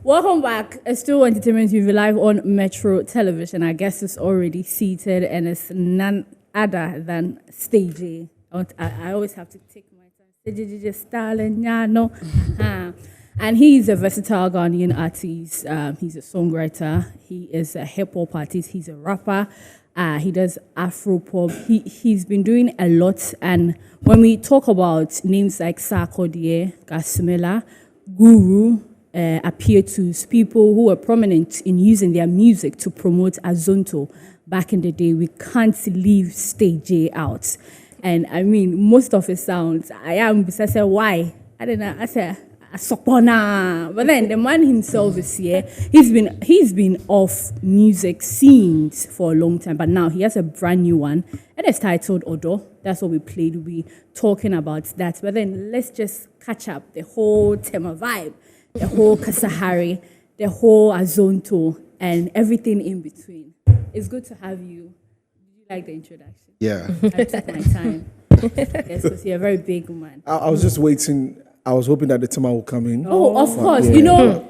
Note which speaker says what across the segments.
Speaker 1: Welcome back. Still Entertainment TV live on Metro Television. Our guest is already seated and it's none other than Stage A. I always have to take my time. Stage A, Stalin, no. And he is a versatile Ghanaian artist. He's a songwriter. He is a hip hop artist. He's a rapper. He does Afro-pop. He's been doing a lot. And when we talk about names like Sarkodie, Gasimela, Guru, Apietus, people who were prominent in using their music to promote Azonto back in the day, we can't leave Stage A out. And I mean, most of his sounds, I said, why? I don't know. I said, Sopona. But then the man himself is here. He's been off music scenes for a long time, but now he has a brand new one, and it's titled Odo. That's what we played. We'll be talking about that. But then let's just catch up the whole Tema vibe, the whole Kasahari, the whole Azonto, and everything in between. It's good to have you. Did you like the introduction?
Speaker 2: Yeah.
Speaker 1: I took my time. Yes, because you're a very big man.
Speaker 3: I was just waiting. I was hoping that the tema will come in.
Speaker 1: Oh, of course.
Speaker 3: Yeah.
Speaker 1: You know,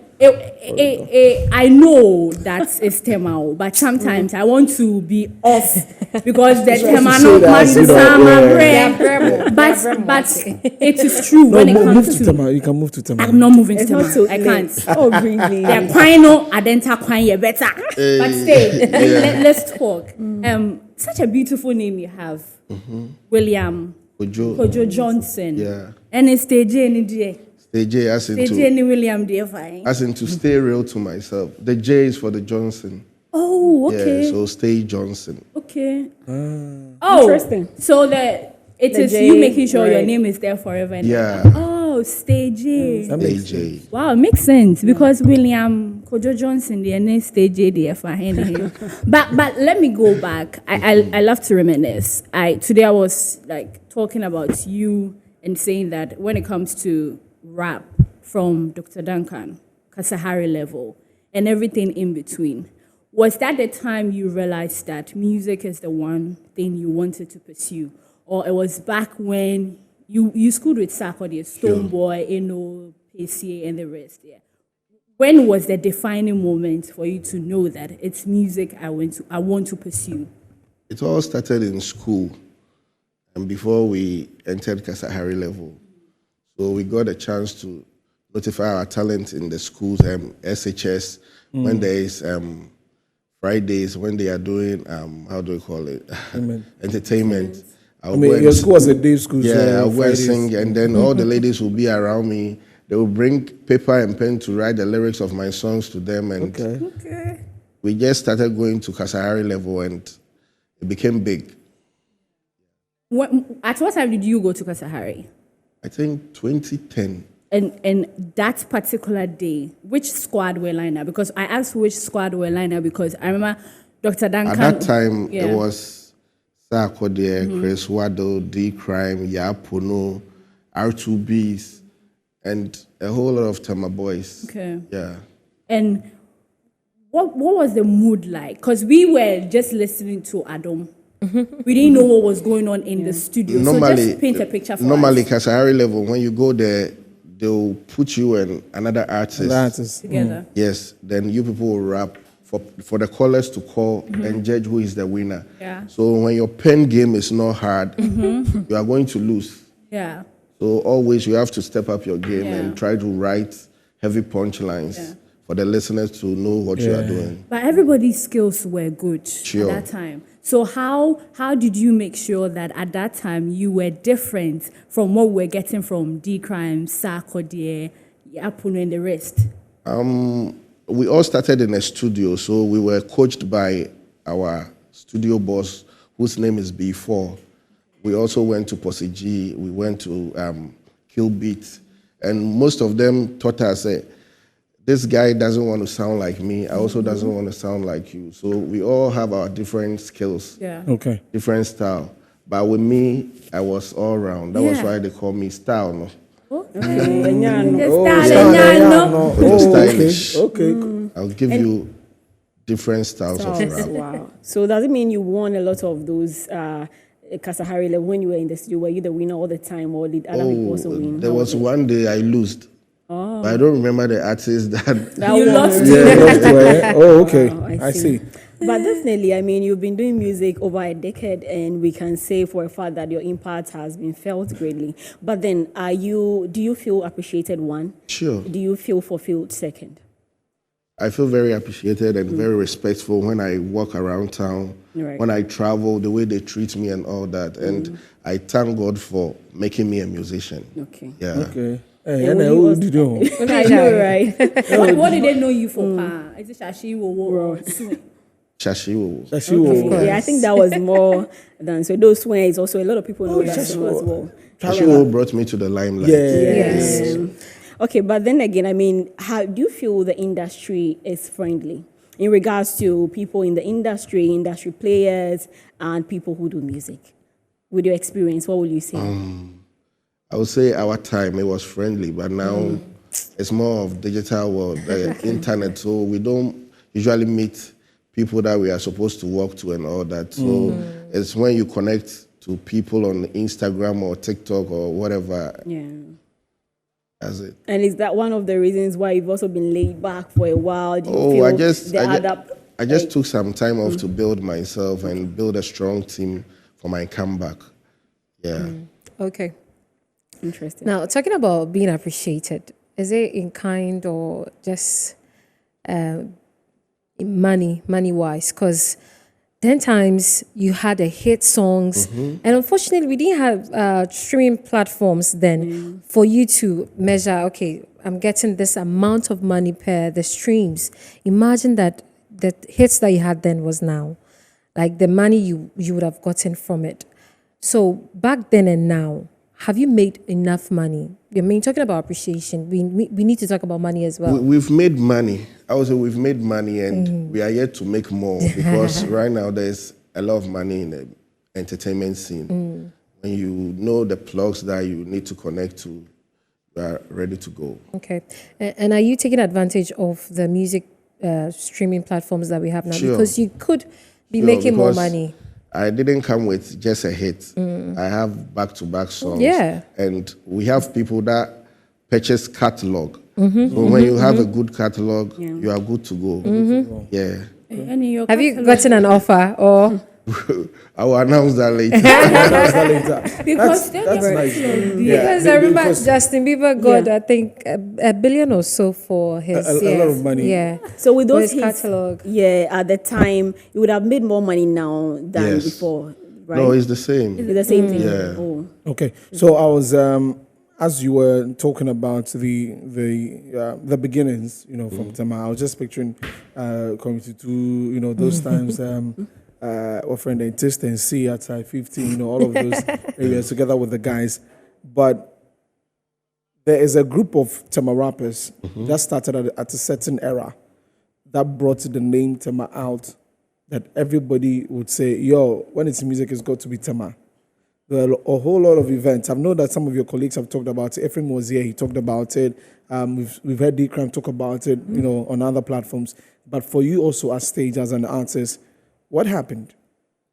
Speaker 1: I know that it's Tema, but sometimes I want to be off because the Tema no but it is true when it comes to
Speaker 3: Tema. You can move to Tema.
Speaker 1: I'm not moving to Tema.
Speaker 4: So
Speaker 1: I can't.
Speaker 4: Oh, really?
Speaker 1: The quino, adenta quine, better. But stay. Let's talk. Such a beautiful name you have, William Kojo Johnson.
Speaker 2: Yeah.
Speaker 1: And it's Stage A in the
Speaker 2: The J as
Speaker 1: Stage A
Speaker 2: into,
Speaker 1: in William Define.
Speaker 2: as in to stay real to myself. The J is for the Johnson.
Speaker 1: Oh, okay.
Speaker 2: Yeah, so stay Johnson.
Speaker 1: Okay.
Speaker 4: Interesting.
Speaker 1: So it is
Speaker 4: J,
Speaker 1: you making sure your
Speaker 4: right.
Speaker 1: name is there forever. And
Speaker 2: Yeah.
Speaker 1: Oh, Stage A.
Speaker 3: That
Speaker 2: Stay
Speaker 3: makes
Speaker 2: J.
Speaker 1: Wow, it makes sense because William Kojo Johnson, the name Stage A, the But let me go back. I love to reminisce. Today I was like talking about you and saying that when it comes to rap from Dr. Duncan, Kasahari level, and everything in between, was that the time you realized that music is the one thing you wanted to pursue? Or it was back when you schooled with Sarkodie, Stoneboy, Eno, PCA, and the rest? Yeah. When was the defining moment for you to know that it's music I want to pursue?
Speaker 2: It all started in school and before we entered Kasahari level. So we got a chance to notify our talent in the schools, SHS, when there is Fridays, when they are doing, how do we call it? Entertainment.
Speaker 3: your school was a day school.
Speaker 2: Yeah,
Speaker 3: so
Speaker 2: I'll go and
Speaker 3: Fridays.
Speaker 2: sing, and then all the ladies will be around me. They will bring paper and pen to write the lyrics of my songs to them, and
Speaker 3: Okay.
Speaker 2: we just started going to Kasahari level, and it became big.
Speaker 1: At what time did you go to Kasahari?
Speaker 2: I think 2010.
Speaker 1: And that particular day, which squad were lined up? Because I asked which squad were lined up because I remember Dr. Duncan.
Speaker 2: At that time,
Speaker 1: Yeah.
Speaker 2: it was Sarkodie, Chris Waddle, D Crime, Yapono, R2Bs, and a whole lot of Tama boys.
Speaker 1: Okay.
Speaker 2: Yeah.
Speaker 1: And what was the mood like? Because we were just listening to Adam. We didn't know what was going on in the studio. So just paint a picture for
Speaker 2: normally
Speaker 1: us.
Speaker 2: Kasahari level, when you go there, they'll put you and another artist.
Speaker 3: That is
Speaker 1: Together.
Speaker 2: Yes, then you people will rap for the callers to call and judge who is the winner.
Speaker 1: Yeah.
Speaker 2: So when your pen game is not hard, you are going to lose.
Speaker 1: Yeah.
Speaker 2: So always you have to step up your game
Speaker 1: Yeah.
Speaker 2: and try to write heavy punchlines for the listeners to know what you are doing.
Speaker 1: But everybody's skills were good
Speaker 2: Sure.
Speaker 1: at that time. So how did you make sure that at that time you were different from what we're getting from D Crime, Sarkodie, Yapuno, and the rest?
Speaker 2: We all started in a studio, so we were coached by our studio boss, whose name is B4. We also went to Posse G, we went to Kill Beat, and most of them taught us, this guy doesn't want to sound like me, I also doesn't want to sound like you. So we all have our different skills,
Speaker 1: Yeah.
Speaker 3: okay.
Speaker 2: different style. But with me, I was all round. That was
Speaker 1: Yeah.
Speaker 2: why they call me Style. No? Stylish.
Speaker 3: Okay.
Speaker 2: I'll give you different styles of rap.
Speaker 4: Wow. So does it mean you won a lot of those Kasahari level when you were in the studio? Were you the winner all the time, or did other people also win?
Speaker 2: There was one day I lost. But I don't remember the artist that.
Speaker 1: You lost
Speaker 3: Yeah, lost to her. Oh, okay.
Speaker 4: Wow,
Speaker 3: I see.
Speaker 4: But definitely, I mean, you've been doing music over a decade, and we can say for a fact that your impact has been felt greatly. But then, do you feel appreciated, one?
Speaker 2: Sure.
Speaker 4: Do you feel fulfilled, second?
Speaker 2: I feel very appreciated and very respectful when I walk around town,
Speaker 4: Right.
Speaker 2: when I travel, the way they treat me and all that. And I thank God for making me a musician.
Speaker 4: Okay.
Speaker 2: Yeah.
Speaker 3: Okay. Hey,
Speaker 4: And
Speaker 3: and
Speaker 4: will you
Speaker 3: who
Speaker 4: also-
Speaker 3: did you?
Speaker 4: I know, right?
Speaker 1: what did they know you for? Is it Shashi or Swing?
Speaker 2: Shashiwo.
Speaker 3: Shashiwo.
Speaker 4: Yeah, I think that was more than so. Those swears also a lot of people know that
Speaker 3: just
Speaker 4: song as well.
Speaker 2: Shashiwo brought me to the limelight.
Speaker 3: Yes.
Speaker 4: Okay, but then again, I mean, how do you feel the industry is friendly in regards to people in the industry players, and people who do music? With your experience, what will you say?
Speaker 2: I would say our time, it was friendly, but now it's more of digital world, the internet. So we don't usually meet people that we are supposed to walk to and all that. So it's when you connect to people on Instagram or TikTok or whatever.
Speaker 4: Yeah.
Speaker 2: That's it.
Speaker 4: And is that one of the reasons why you've also been laid back for a while? Do you
Speaker 2: Oh,
Speaker 4: feel
Speaker 2: I just
Speaker 4: like-
Speaker 2: took some time off to build myself and build a strong team for my comeback. Yeah.
Speaker 5: Okay.
Speaker 4: Interesting.
Speaker 5: Now, talking about being appreciated, is it in kind or just money-wise? Because 10 times you had a hit songs, and unfortunately, we didn't have streaming platforms then for you to measure, okay, I'm getting this amount of money per the streams. Imagine that the hits that you had then was now, like the money you would have gotten from it. So back then and now, have you made enough money? I mean, talking about appreciation, we need to talk about money as well.
Speaker 2: We've made money. I would say we've made money and we are yet to make more because right now there's a lot of money in the entertainment scene. When you know the plugs that you need to connect to, you are ready to go.
Speaker 5: Okay. And are you taking advantage of the music streaming platforms that we have now?
Speaker 2: Sure.
Speaker 5: Because you could be
Speaker 2: Sure,
Speaker 5: making more
Speaker 2: because
Speaker 5: money.
Speaker 2: I didn't come with just a hit. I have back-to-back songs.
Speaker 5: Yeah.
Speaker 2: And we have people that purchase catalog. So when you have a good catalog, you are good to go. Yeah.
Speaker 1: And in your
Speaker 5: Have you
Speaker 1: catalog-
Speaker 5: gotten an offer or?
Speaker 2: I will announce that later.
Speaker 1: Because
Speaker 3: That's nice.
Speaker 5: Because I remember
Speaker 3: because
Speaker 5: Justin Bieber got, I think, a billion or so for his.
Speaker 3: a lot of money.
Speaker 5: Yeah.
Speaker 4: So with
Speaker 5: For
Speaker 4: those
Speaker 5: his
Speaker 4: hits,
Speaker 5: catalog.
Speaker 4: yeah, at the time, you would have made more money now than
Speaker 2: Yes.
Speaker 4: before, right?
Speaker 2: No, it's the same.
Speaker 4: It's the same thing.
Speaker 2: Yeah.
Speaker 4: Oh.
Speaker 3: Okay, so I was as you were talking about the beginnings, you know, from Tama. I was just picturing coming to those times. Our friend in Taste and See at 15, you know, all of those areas together with the guys. But there is a group of Tama rappers that started at a certain era that brought the name Tama out. That everybody would say, yo, when it's music, it's got to be Tama. There are a whole lot of events. I've known that some of your colleagues have talked about it. Ephraim was here, he talked about it. We've heard D-Crime talk about it, you know, on other platforms. But for you also as stage, as an artist, what happened?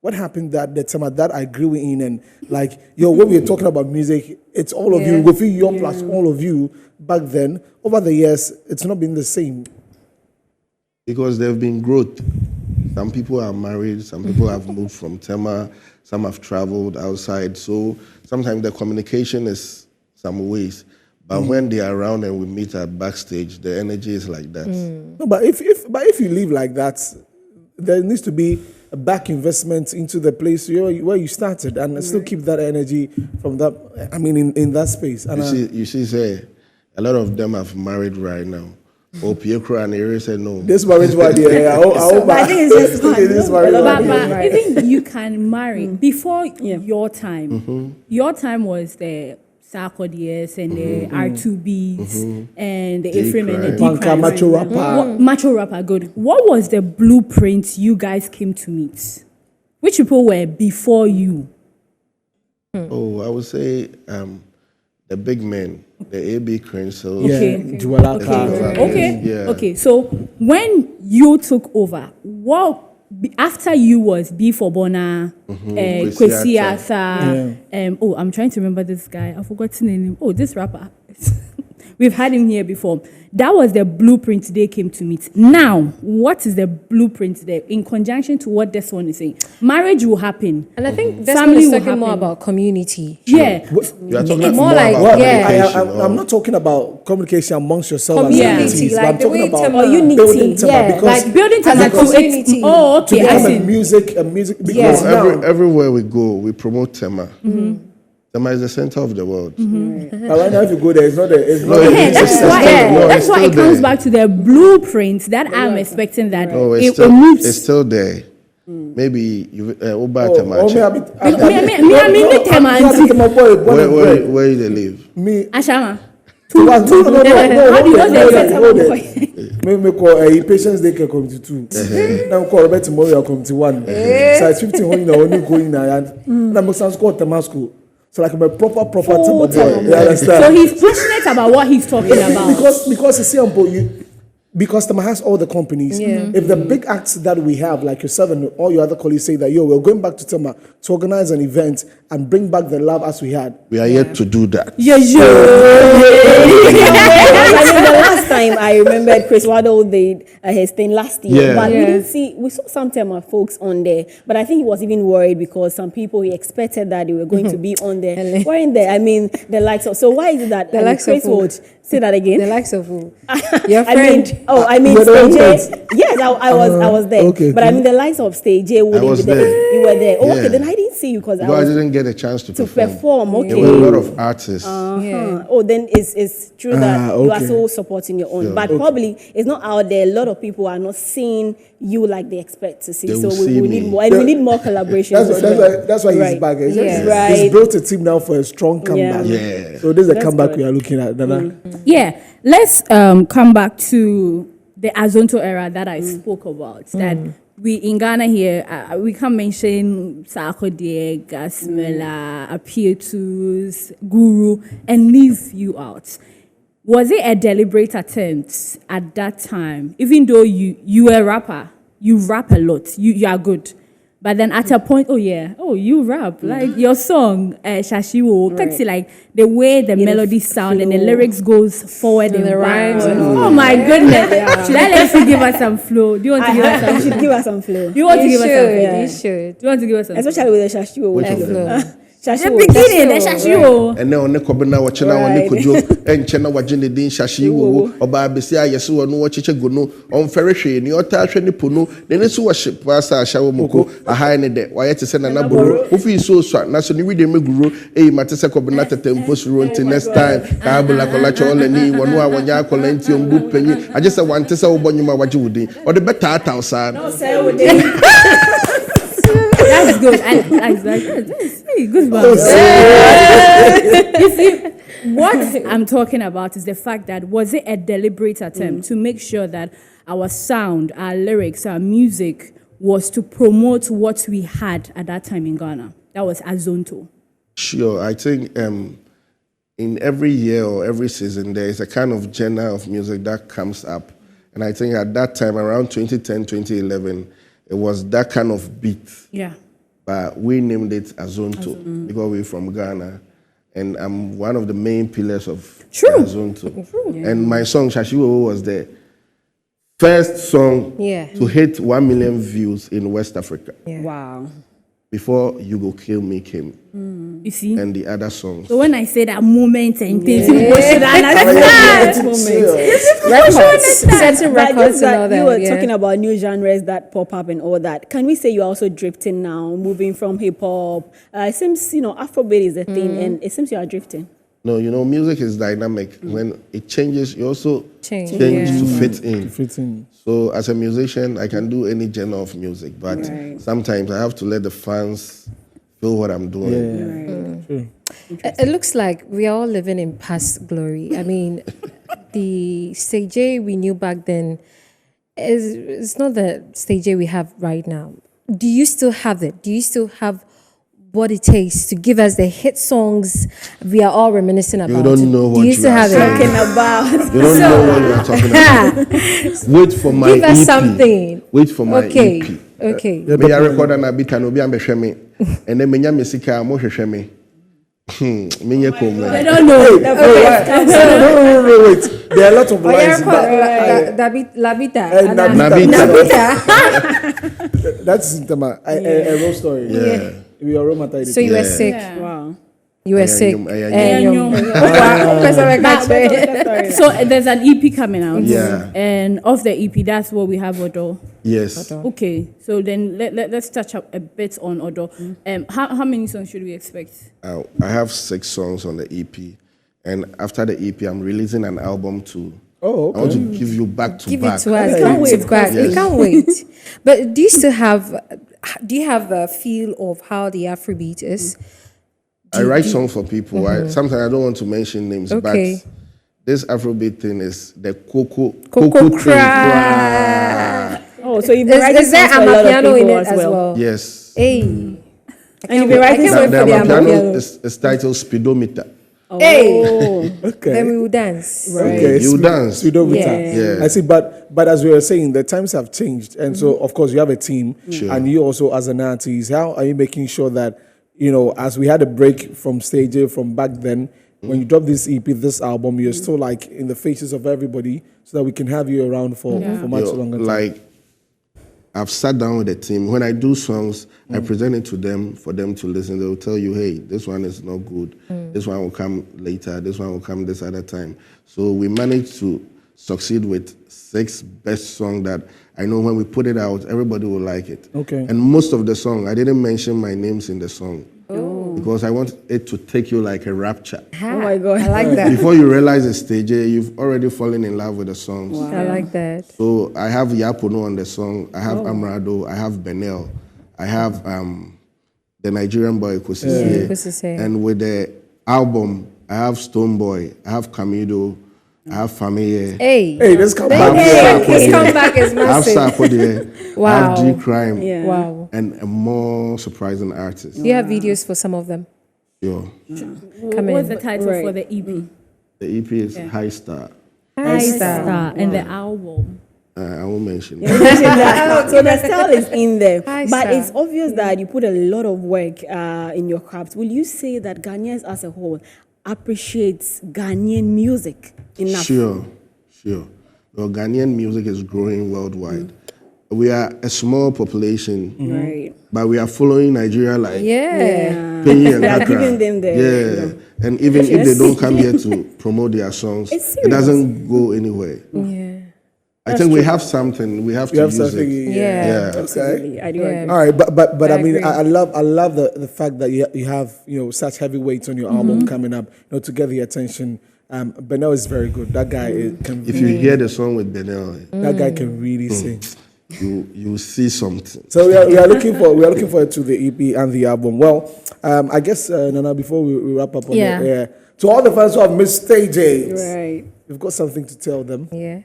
Speaker 3: What happened that the Tama that I grew in and like, yo, when we were talking about music, it's all of you, with you plus all of you. Back then, over the years, it's not been the same.
Speaker 2: Because there have been growth. Some people are married, some people have moved from Tema, some have traveled outside. So sometimes the communication is some ways. But when they are around and we meet at backstage, the energy is like that.
Speaker 3: No, but if you live like that, there needs to be a back investment into the place where you started and still keep that energy from that. I mean, in that space. And
Speaker 2: You see, say, a lot of them have married right now. Or Pietro and Eri said no.
Speaker 3: this marriage one, yeah.
Speaker 4: I think it's just fun.
Speaker 3: This marriage
Speaker 1: But,
Speaker 3: one,
Speaker 1: but even you can marry before your time. Your time was the Sarkodie and the R2Bs and the Ephraim and the
Speaker 2: D-Crime.
Speaker 3: Panka, macho rapper.
Speaker 1: Macho rapper, good. What was the blueprint you guys came to meet? Which people were before you?
Speaker 2: Oh, I would say the big men, the AB Crenshaw.
Speaker 3: Yeah,
Speaker 1: Okay.
Speaker 3: Juwala
Speaker 1: Okay.
Speaker 2: Yeah.
Speaker 1: Okay. So when you took over, after you was B for Bona, Kwesi Asa, I'm trying to remember this guy. I've forgotten the name. Oh, this rapper. We've had him here before. That was the blueprint they came to meet. Now, what is the blueprint there in conjunction to what this one is saying? Marriage will happen.
Speaker 5: And I think this
Speaker 1: Family
Speaker 5: one is
Speaker 1: will
Speaker 5: talking more
Speaker 1: happen.
Speaker 5: about community.
Speaker 1: Yeah.
Speaker 2: You are talking
Speaker 5: It's
Speaker 2: more
Speaker 5: more like-
Speaker 2: about
Speaker 5: yeah.
Speaker 2: communication.
Speaker 3: I'm not talking about communication amongst yourself
Speaker 5: Community,
Speaker 3: as entities,
Speaker 5: like
Speaker 3: but I'm
Speaker 5: the
Speaker 3: talking
Speaker 5: way
Speaker 3: about
Speaker 5: Tema-
Speaker 4: unity.
Speaker 3: building Tema,
Speaker 5: Yeah,
Speaker 3: because
Speaker 1: Like building
Speaker 5: as a
Speaker 1: together to
Speaker 5: community.
Speaker 1: Oh,
Speaker 3: to
Speaker 1: okay. I
Speaker 3: become
Speaker 1: see.
Speaker 3: a music because now
Speaker 2: Everywhere we go, we promote Tema. Tema is the center of the world.
Speaker 3: but right now if you go there, it's not
Speaker 1: Yeah, that's why,
Speaker 2: No,
Speaker 1: that's
Speaker 2: it's
Speaker 1: why
Speaker 2: still
Speaker 1: it comes
Speaker 2: there.
Speaker 1: back to the blueprint that I'm expecting that
Speaker 2: Oh,
Speaker 1: it
Speaker 2: it's
Speaker 1: moves.
Speaker 2: still there. Maybe you Oba Tema.
Speaker 1: Me, Tema auntie.
Speaker 2: Where you they live?
Speaker 3: Me,
Speaker 1: Ashama.
Speaker 3: no,
Speaker 1: How do you know
Speaker 3: hold
Speaker 1: that?
Speaker 3: it. Me call Patience Day committee 2. Now call Robert Memorial committee 1. Size 15 when you only going and now me sounds called Temasco. So like my proper
Speaker 1: Full
Speaker 3: Tema.
Speaker 1: time.
Speaker 3: You understand?
Speaker 1: So he's passionate about what he's talking about.
Speaker 3: Because you see, because Tema has all the companies.
Speaker 5: Yeah.
Speaker 3: If the big acts that we have, like yourself and all your other colleagues, say that we're going back to Tema to organize an event and bring back the love as we had.
Speaker 2: We are yet to do that.
Speaker 1: Yeah.
Speaker 4: I mean, the last time I remembered Chris Waddle did his thing last year,
Speaker 2: Yeah.
Speaker 4: but
Speaker 5: Yeah.
Speaker 4: we saw some Tema folks on there, but I think he was even worried because some people he expected that they were going to be on there, weren't there? I mean, the likes of, so why is it that
Speaker 5: The likes of
Speaker 4: Chris
Speaker 5: who?
Speaker 4: would say that again?
Speaker 5: The likes of who? Your
Speaker 4: I
Speaker 5: friend.
Speaker 4: mean,
Speaker 3: You're the one
Speaker 4: Stage
Speaker 3: friend.
Speaker 4: A. Yes, I was there.
Speaker 3: Okay,
Speaker 4: But I mean, the likes of Stage A wouldn't
Speaker 2: was
Speaker 4: be there.
Speaker 2: there.
Speaker 4: You were there. Oh,
Speaker 2: Yeah.
Speaker 4: okay, then I didn't see you because I
Speaker 2: No, I
Speaker 4: was
Speaker 2: didn't get a chance to
Speaker 4: to
Speaker 2: perform.
Speaker 4: perform. Okay.
Speaker 2: There were a lot of artists.
Speaker 5: Yeah.
Speaker 4: Oh, then it's true that you are
Speaker 3: okay.
Speaker 4: so supporting your own. But probably it's not out there. A lot of people are not seeing you like they expect to see.
Speaker 2: They
Speaker 4: So
Speaker 2: will
Speaker 4: we
Speaker 2: see
Speaker 4: need
Speaker 2: me.
Speaker 4: more. And we need more collaborations.
Speaker 3: That's why he's
Speaker 4: Right.
Speaker 3: back. He's,
Speaker 5: Yeah.
Speaker 4: Right.
Speaker 3: he's built a team now for a strong comeback.
Speaker 2: Yeah.
Speaker 3: So this is a
Speaker 4: That's
Speaker 3: comeback
Speaker 4: good.
Speaker 3: we are looking at, Nana.
Speaker 1: Yeah, let's come back to the Azonto era that I spoke about. That we in Ghana here, we can mention Sarkodie, Gasmela, Apietus, Guru, and leave you out. Was it a deliberate attempt at that time? Even though you were a rapper, you rap a lot, you are good. But then at a point, you rap. Like your song, Shashiwo, right. Like the way the melody sound and the lyrics goes forward and
Speaker 5: the rhymes
Speaker 1: back.
Speaker 5: and all
Speaker 1: Oh my goodness. Should I let you give us some flow? Do you want to give us some
Speaker 4: You
Speaker 1: flow?
Speaker 4: should give us some flow.
Speaker 1: Do you want to
Speaker 5: You
Speaker 1: give us some
Speaker 5: should.
Speaker 1: flow?
Speaker 5: You should.
Speaker 1: Do you want to give us some flow?
Speaker 4: Especially with the Shashiwo.
Speaker 2: Which of them?
Speaker 5: Flow.
Speaker 1: The
Speaker 4: Shashiwo.
Speaker 1: beginning, the Shashiwo.
Speaker 2: And now on the Kobana watching on the Kojo and Chena watching the Din Shashi Wu or Babisia Yasu no watch Gono on Ferry in your Tash and Puno, then it's worship Pasa Shawo Moko, a high in the day. Why to send an aboro, who feels so swat, National Reading Meguru, a Matasa Kobinata Tempos Runti next time, Kabula Colacho, and me, one one Yakolentium book penny. I just want to say Bonuma Wajudi or the better outside.
Speaker 1: That's good. That's good. You see, what I'm talking about is the fact that was it a deliberate attempt to make sure that our sound, our lyrics, our music was to promote what we had at that time in Ghana? That was Azonto.
Speaker 2: Sure, I think in every year or every season there is a kind of genre of music that comes up, and I think at that time around 2010, 2011, it was that kind of beat.
Speaker 1: Yeah.
Speaker 2: But we named it Azonto because we're from Ghana, and I'm one of the main pillars of Azonto. And my song Shashiwo was the first song to hit 1 million views in West Africa.
Speaker 5: Yeah.
Speaker 4: Wow.
Speaker 2: Before You Go Kill Me came,
Speaker 1: You see?
Speaker 2: and the other songs.
Speaker 1: So when I say that moment and things, people should understand.
Speaker 5: Records, certain
Speaker 4: But
Speaker 5: records
Speaker 4: just
Speaker 5: and all
Speaker 4: that you
Speaker 5: that.
Speaker 4: were
Speaker 5: Yeah.
Speaker 4: talking about new genres that pop up and all that. Can we say you're also drifting now, moving from hip hop? It seems, Afrobeat is a thing, and it seems you are drifting.
Speaker 2: No, music is dynamic. When it changes, you also
Speaker 5: Change,
Speaker 2: to fit in.
Speaker 3: Fits in.
Speaker 2: So as a musician, I can do any genre of music, but sometimes I have to let the fans feel what I'm doing.
Speaker 5: It looks like we are all living in past glory. I mean, the Stage A we knew back then is not the Stage A we have right now. Do you still have it? Do you still have what it takes to give us the hit songs we are all reminiscing about?
Speaker 2: You don't know what
Speaker 5: Do you
Speaker 2: you
Speaker 5: still
Speaker 2: are
Speaker 5: have
Speaker 2: saying.
Speaker 5: it?
Speaker 4: Talking about.
Speaker 2: You don't know what you're talking about. Wait for my
Speaker 5: Give us
Speaker 2: EP.
Speaker 5: something.
Speaker 2: Wait for my
Speaker 5: Okay.
Speaker 2: EP.
Speaker 5: Okay.
Speaker 2: Me ya record na beat and obi am behwe me. And then menya me sika mo hwehwe me. Minye Kome.
Speaker 1: I don't know.
Speaker 3: No, wait. There are a lot of lines.
Speaker 5: Labita.
Speaker 2: Nabita.
Speaker 3: That's Ntama. A real story.
Speaker 2: Yeah.
Speaker 3: We are romantic.
Speaker 5: So you were sick.
Speaker 4: Wow.
Speaker 5: You were sick.
Speaker 1: So there's an EP coming out.
Speaker 2: Yeah.
Speaker 1: And of the EP, that's what we have, Odo.
Speaker 2: Yes.
Speaker 1: Okay. So then let's touch up a bit on Odo. How many songs should we expect?
Speaker 2: I have 6 songs on the EP. And after the EP, I'm releasing an album too.
Speaker 3: Oh, okay.
Speaker 2: I want to give you back to
Speaker 5: Give
Speaker 2: back.
Speaker 5: it to us.
Speaker 3: Hey.
Speaker 5: Can't wait. Back.
Speaker 2: Yes.
Speaker 5: We can't wait. But do you still have? Do you have a feel of how the Afrobeat is?
Speaker 2: I write songs for people. Sometimes I don't want to mention names,
Speaker 5: Okay.
Speaker 2: but this Afrobeat thing is the Coco
Speaker 5: Cry.
Speaker 4: Oh, so you've been writing
Speaker 5: Is there
Speaker 4: songs for a lot of
Speaker 5: amapiano in
Speaker 4: people
Speaker 5: it as well?
Speaker 2: Yes.
Speaker 5: Hey.
Speaker 4: And you've been writing
Speaker 5: I
Speaker 4: songs
Speaker 5: can't
Speaker 2: The
Speaker 5: wait for the
Speaker 2: amapiano
Speaker 5: amapiano.
Speaker 2: is titled Speedometer.
Speaker 5: Hey.
Speaker 3: Okay.
Speaker 5: Then we will dance.
Speaker 3: Okay,
Speaker 2: You dance.
Speaker 3: Yeah. I see, but as we were saying, the times have changed, and so of course you have a team,
Speaker 2: Sure.
Speaker 3: and you also as an artist. How are you making sure that as we had a break from stage A from back then, when you drop this EP, this album, you're still like in the faces of everybody, so that we can have you around for much longer time.
Speaker 2: Like, I've sat down with the team. When I do songs, I present it to them for them to listen. They will tell you, hey, this one is not good. This one will come later. This one will come this other time. So we managed to succeed with 6 best songs that I know when we put it out, everybody will like it.
Speaker 3: Okay.
Speaker 2: And most of the song, I didn't mention my names in the song. Because I want it to take you like a rapture.
Speaker 4: Oh my God.
Speaker 5: I like that.
Speaker 2: Before you realize the stage, you've already fallen in love with the songs.
Speaker 5: I like that.
Speaker 2: So I have Yapono on the song, I have Amrado, I have Benel, I have the Nigerian boy Kosise.
Speaker 5: Kosise.
Speaker 2: And with the album, I have Stone Boy, I have Kamido, I have Famille.
Speaker 5: Hey.
Speaker 3: Hey, let's come
Speaker 2: I
Speaker 3: back.
Speaker 2: have
Speaker 5: His
Speaker 2: Sarkodie,
Speaker 5: comeback is
Speaker 2: I have
Speaker 5: massive.
Speaker 2: Sarkodie, I
Speaker 5: Wow.
Speaker 2: have G Crime,
Speaker 4: Yeah.
Speaker 5: Wow.
Speaker 2: and a more surprising artist.
Speaker 5: Do you have videos for some of them?
Speaker 2: Sure.
Speaker 1: What's the title for the EP?
Speaker 2: The EP is High Star.
Speaker 5: High Star.
Speaker 1: And the album.
Speaker 2: I won't mention it.
Speaker 4: So the style is in there.
Speaker 5: Hi,
Speaker 4: But
Speaker 5: sir.
Speaker 4: it's obvious that you put a lot of work in your craft. Will you say that Ghanaians as a whole appreciates Ghanaian music enough?
Speaker 2: Sure. Well, Ghanaian music is growing worldwide. We are a small population,
Speaker 4: Right.
Speaker 2: but we are following Nigeria like
Speaker 5: Yeah.
Speaker 2: Penny and
Speaker 4: We are
Speaker 2: Kakra.
Speaker 4: giving them the-
Speaker 2: And even if they don't come here to promote their songs,
Speaker 4: It's
Speaker 2: it doesn't go anywhere.
Speaker 5: Yeah.
Speaker 2: I think we have something. We have to
Speaker 3: You have
Speaker 2: use
Speaker 3: something.
Speaker 2: it.
Speaker 5: Yeah.
Speaker 3: Okay.
Speaker 4: Absolutely. I do agree.
Speaker 3: All right, but I mean,
Speaker 5: agree.
Speaker 3: I love the fact that you have such heavy weights on your album coming up, to get the attention. Benel is very good. That guy can.
Speaker 2: If you hear the song with Benel,
Speaker 3: That guy can really sing.
Speaker 2: you see something.
Speaker 3: So we are looking forward to the EP and the album. Well, I guess Nana, before we wrap up on
Speaker 5: Yeah.
Speaker 3: it, to all the fans who have missed stages,
Speaker 4: Right.
Speaker 3: we've got something to tell them.
Speaker 5: Yeah.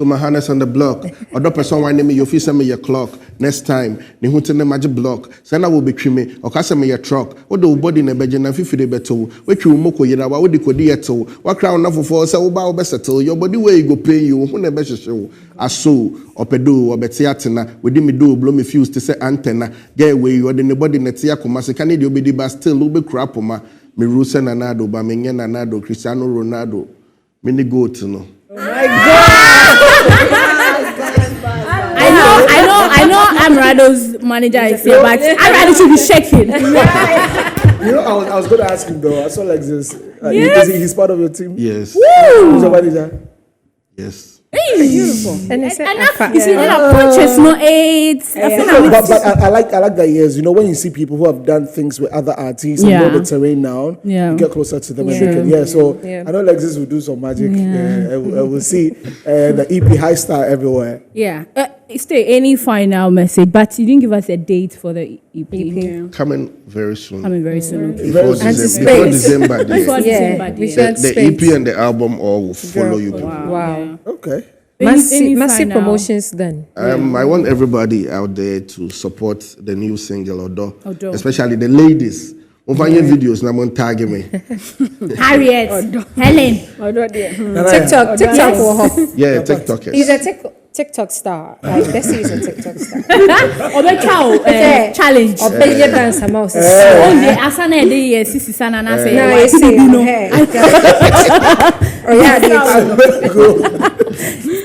Speaker 2: So my harness on the block. Other person want me, you feel send me your clock. Next time, ni hunte ne magic block. Send I will be creamy. Or cast me your truck. What the body ne beje na fifi de beto. What you moko yera wa wodi kodi yeto. What crown na for say uba obe settle. Your body where you go pay you. Who ne be show. Aso opedo obeti atena. We me do blow me fuse to say antenna. Get away you the body ne tia kuma. Se kani di obedi ba still ube crap ma. Me Ruse Nanado, ba me nye Nanado, Cristiano Ronaldo. Mini goat no.
Speaker 1: I know Amrado's manager is here, but Amrado should be shaking.
Speaker 3: I was going to ask him though. I saw like this. He's part of your team.
Speaker 2: Yes.
Speaker 3: Who's your manager?
Speaker 2: Yes.
Speaker 1: Beautiful.
Speaker 5: And it's
Speaker 1: You see, when approaches no AIDS.
Speaker 3: But I like that years. When you see people who have done things with other artists and know the terrain now, you get closer to them. So I know Lexus will do some magic. I will see the EP High Star everywhere.
Speaker 1: Yeah. Stay any final message, but you didn't give us a date for the EP.
Speaker 2: Coming very soon.
Speaker 1: Coming very soon. Okay.
Speaker 2: Before December.
Speaker 1: Before December.
Speaker 5: we
Speaker 1: dear.
Speaker 5: should
Speaker 2: The EP and the album all will follow you.
Speaker 5: Wow.
Speaker 3: Okay.
Speaker 1: Any
Speaker 5: Massive
Speaker 1: final-
Speaker 5: promotions then.
Speaker 2: I want everybody out there to support the new single Odo,
Speaker 1: Odo.
Speaker 2: especially the ladies. Your videos na tag me.
Speaker 1: Harriet, Helen.
Speaker 5: TikTok will help.
Speaker 2: Yeah, TikTokers.
Speaker 5: Is a TikTok star. Like Bessie is a TikTok star.
Speaker 1: Challenge.
Speaker 5: Or Benny dance a mouse.
Speaker 1: Only Asana de yes, this is Sana na say.
Speaker 5: No,
Speaker 1: Why
Speaker 5: you
Speaker 1: should
Speaker 5: see,
Speaker 1: you know?
Speaker 5: Oh yeah,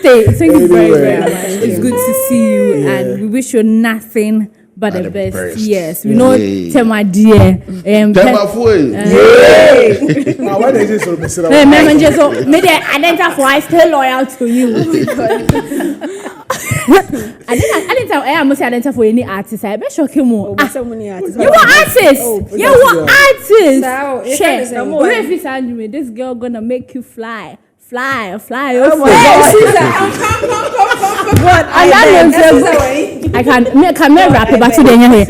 Speaker 1: Thank you very, very
Speaker 3: Anyway.
Speaker 1: much. It's good to see you, and we wish you nothing but the best. Yes, we know Tema dear.
Speaker 2: Tema Fui.
Speaker 3: Now, why did you sort of say
Speaker 1: Hey,
Speaker 3: that?
Speaker 1: man, just so maybe identify still loyal to you. I didn't tell I must identify for any artist. I bet shock him more.
Speaker 4: So many artists.
Speaker 1: You were artists. You were artists.
Speaker 5: So, if
Speaker 1: Share.
Speaker 5: that is
Speaker 1: What if it's Andrew? This girl gonna make you fly. Fly.
Speaker 4: Oh
Speaker 1: God, I can rap it back to the